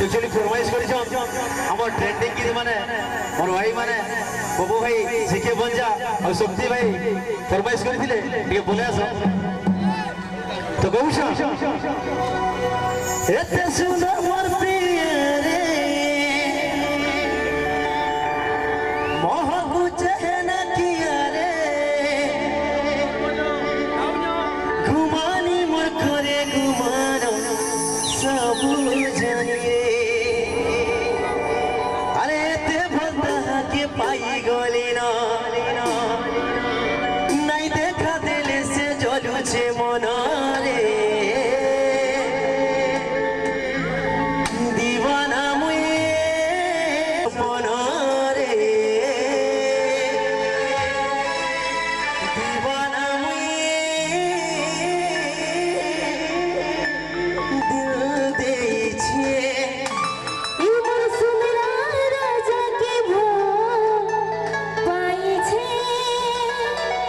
actually फरमाइश कर हमर ट्रेंडिंग की माने मोर भाई माने बबू भाई सीखे बंजा और शक्ति भाई फरमाइश करथिले टिके बोले आस तो कहूछ एते सुंदर मोर प्रिय रे मोह बुझे न किया रे घुमानी मोर करे घुमानो सब जानिए अरे ते भंदा के पाई गली ना नहीं देखा दिल से जलू छे मन रे दीवाना मुए मन रे दीवाना मुए दिल दे छे इमर सुंदरा राजा के भो पाई छे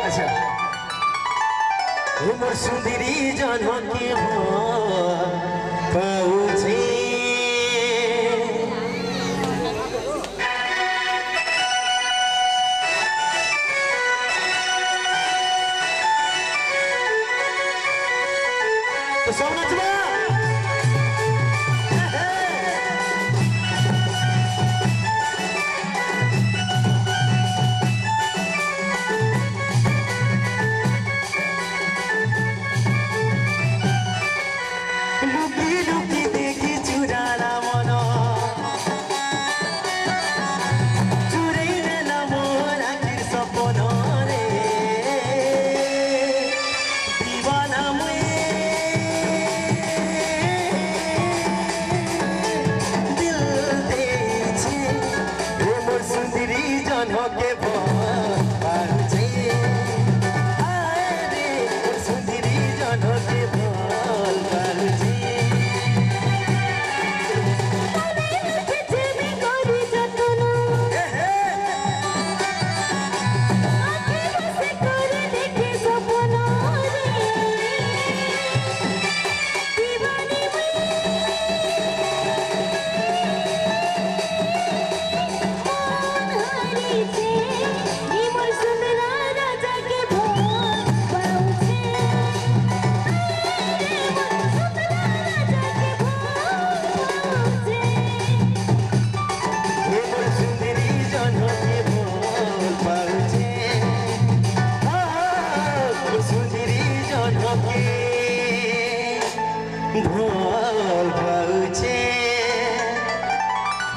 अच्छा उमर सुंदरी जन के हो पहुँचे तो सब नचबा लुकी लुकी देखी चुराना मन चुराई नेला मोर आखिर सपन रे दीवाना मुए दिल दे छे ओ मोर सुंदरी जन के पाछे आए रे मोर सुंदरी जन के बोल पाछे जेबे करी जतन आखे बसे करे देखे सपन रे दीवानी मन हरी छे इमर सुंदरा राजा के भो पाऊ छे इमर सुंदरा राजा के भो पाऊ छे ओ मोर सुंदरी जन के बोल पाछे मोर सुंदरी जन के बोल